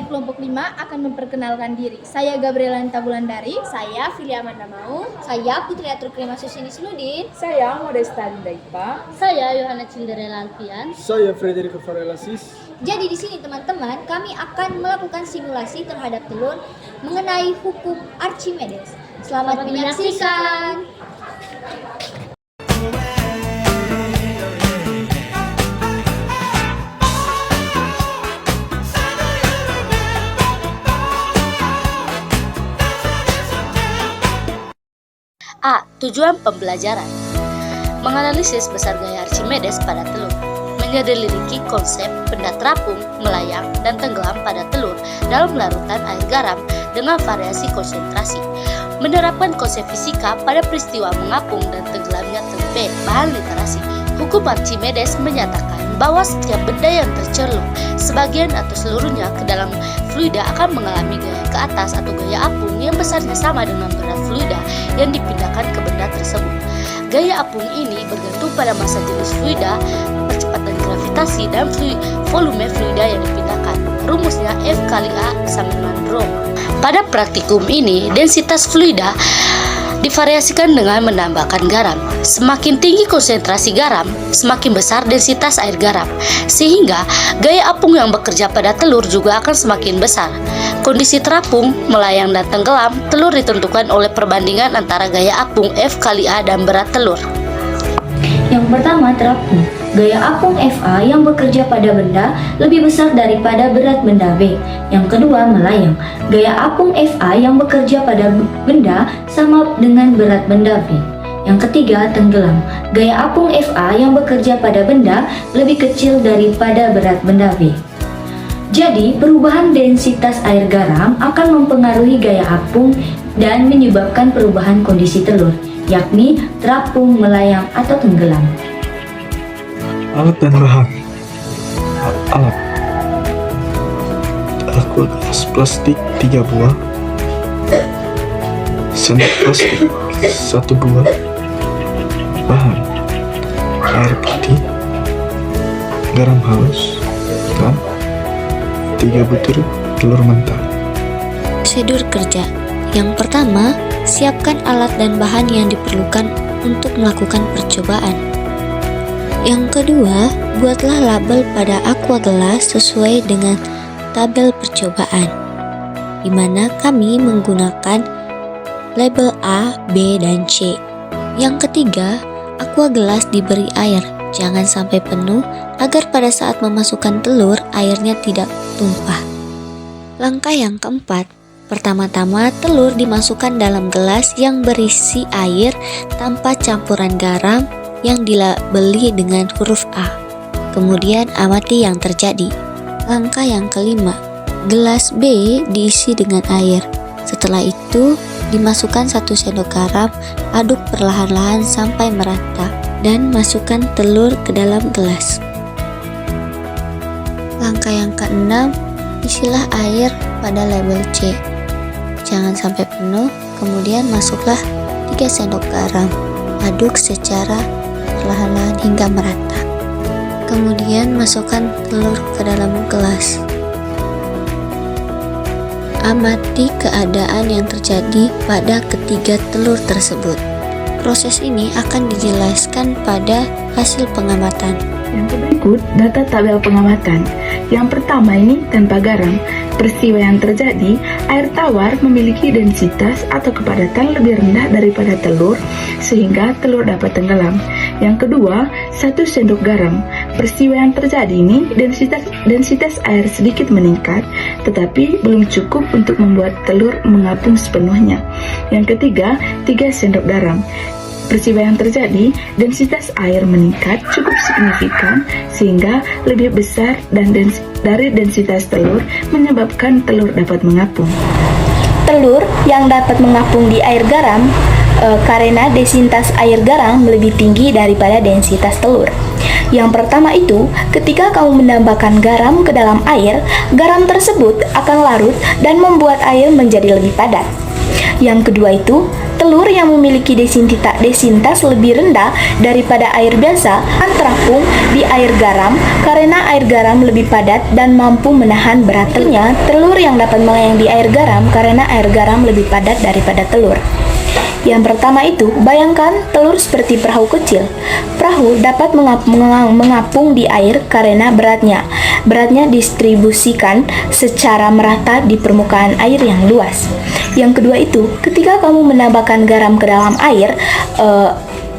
kelompok 5 akan memperkenalkan diri. Saya Gabriela Tabulandari. Saya Filia Amanda Mau. Saya Putri Atur Krima Susini Sludin. Saya Modesta Daipa. Saya Yohana Cinderella Alfian. Saya Frederico Varela Sis. Jadi di sini teman-teman, kami akan melakukan simulasi terhadap telur mengenai hukum Archimedes. Selamat menyaksikan. A. Tujuan pembelajaran: menganalisis besar gaya Archimedes pada telur, menyelidiki konsep benda terapung, melayang, dan tenggelam pada telur dalam larutan air garam dengan variasi konsentrasi, menerapkan konsep fisika pada peristiwa mengapung dan tenggelamnya telur. B. Bahan literasi: hukum Archimedes menyatakan bahwa setiap benda yang tercelup sebagian atau seluruhnya ke dalam fluida akan mengalami gaya ke atas atau gaya apung yang besarnya sama dengan berat fluida yang dipindahkan ke benda tersebut. Gaya apung ini bergantung pada massa jenis fluida, percepatan gravitasi, dan volume fluida yang dipindahkan. Rumusnya F kali A sama dengan Rho. Pada praktikum ini, densitas fluida divariasikan dengan menambahkan garam. Semakin tinggi konsentrasi garam, semakin besar densitas air garam, sehingga gaya apung yang bekerja pada telur juga akan semakin besar. Kondisi terapung, melayang, dan tenggelam telur ditentukan oleh perbandingan antara gaya apung F kali A dan berat telur. Yang pertama, terapung. Gaya apung FA yang bekerja pada benda lebih besar daripada berat benda B. Yang kedua, melayang. Gaya apung FA yang bekerja pada benda sama dengan berat benda B. Yang ketiga, tenggelam. Gaya apung FA yang bekerja pada benda lebih kecil daripada berat benda B. Jadi, perubahan densitas air garam akan mempengaruhi gaya apung dan menyebabkan perubahan kondisi telur, yakni terapung, melayang, atau tenggelam. Alat dan bahan. Alat: aqua gelas plastik 3 buah, sendok plastik 1 buah. Bahan: air putih, garam halus, dan 3 butir telur mentah. Prosedur kerja. Yang pertama, siapkan alat dan bahan yang diperlukan untuk melakukan percobaan. Yang kedua, buatlah label pada aqua gelas sesuai dengan tabel percobaan, di mana kami menggunakan label A, B, dan C. Yang ketiga, aqua gelas diberi air, jangan sampai penuh agar pada saat memasukkan telur airnya tidak tumpah. Langkah yang keempat, pertama-tama telur dimasukkan dalam gelas yang berisi air tanpa campuran garam yang dilabeli dengan huruf A. Kemudian amati yang terjadi. Langkah yang kelima, gelas B diisi dengan air. Setelah itu, dimasukkan 1 sendok garam, aduk perlahan-lahan sampai merata, dan masukkan telur ke dalam gelas. Langkah yang keenam, isilah air pada label C. Jangan sampai penuh, kemudian masuklah 3 sendok garam. Aduk secara perlahan-lahan hingga merata. Kemudian masukkan telur ke dalam gelas. Amati keadaan yang terjadi pada ketiga telur tersebut. Proses ini akan dijelaskan pada hasil pengamatan. Yang berikut data tabel pengamatan. Yang pertama ini tanpa garam. Peristiwa yang terjadi, air tawar memiliki densitas atau kepadatan lebih rendah daripada telur, sehingga telur dapat tenggelam. Yang kedua, 1 sendok garam. Peristiwa yang terjadi ini, densitas air sedikit meningkat, tetapi belum cukup untuk membuat telur mengapung sepenuhnya. Yang ketiga, 3 sendok garam. Peristiwa yang terjadi, densitas air meningkat cukup signifikan sehingga lebih besar dan dari densitas telur menyebabkan telur dapat mengapung. Telur yang dapat mengapung di air garam karena densitas air garam lebih tinggi daripada densitas telur. Yang pertama itu, ketika kamu menambahkan garam ke dalam air, garam tersebut akan larut dan membuat air menjadi lebih padat. Yang kedua itu, telur yang memiliki densitas lebih rendah daripada air biasa akan terapung di air garam karena air garam lebih padat dan mampu menahan berat telurnya. Telur yang dapat melayang di air garam karena air garam lebih padat daripada telur. Yang pertama itu, bayangkan telur seperti perahu kecil. Perahu dapat mengapung di air karena beratnya distribusikan secara merata di permukaan air yang luas. Yang kedua itu, ketika kamu menambahkan garam ke dalam air,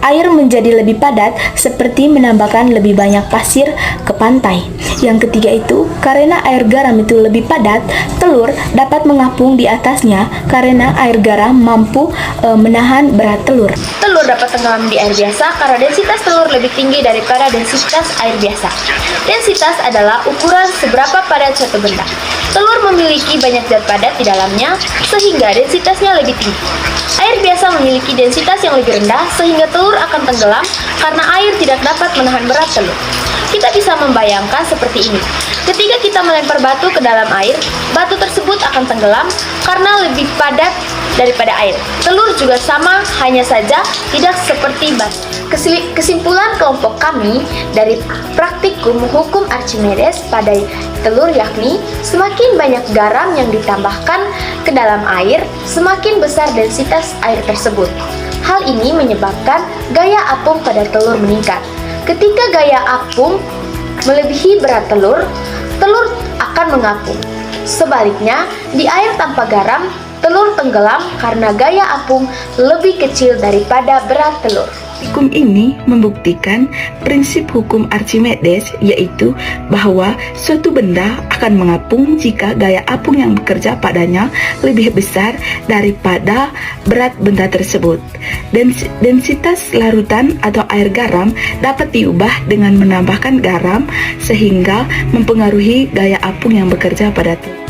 air menjadi lebih padat seperti menambahkan lebih banyak pasir ke pantai. Yang ketiga itu, karena air garam itu lebih padat, telur dapat mengapung di atasnya karena air garam mampu menahan berat telur. Telur dapat tenggelam di air biasa karena densitas telur lebih tinggi daripada densitas air biasa. Densitas adalah ukuran seberapa padat suatu benda. Telur memiliki banyak zat padat di dalamnya sehingga densitasnya lebih tinggi. Air biasa memiliki densitas yang lebih rendah sehingga telur akan tenggelam karena air tidak dapat menahan berat telur. Kita bisa membayangkan seperti ini. Ketika kita melempar batu ke dalam air, batu tersebut akan tenggelam karena lebih padat daripada air. Telur juga sama, hanya saja tidak seperti batu. Kesimpulan kelompok kami dari praktikum hukum Archimedes pada telur yakni semakin banyak garam yang ditambahkan ke dalam air, semakin besar densitas air tersebut. Hal ini menyebabkan gaya apung pada telur meningkat. Ketika gaya apung melebihi berat telur, telur akan mengapung. Sebaliknya, di air tanpa garam, telur tenggelam karena gaya apung lebih kecil daripada berat telur. Hukum ini membuktikan prinsip hukum Archimedes, yaitu bahwa suatu benda akan mengapung jika gaya apung yang bekerja padanya lebih besar daripada berat benda tersebut. Densitas larutan atau air garam dapat diubah dengan menambahkan garam sehingga mempengaruhi gaya apung yang bekerja pada telur.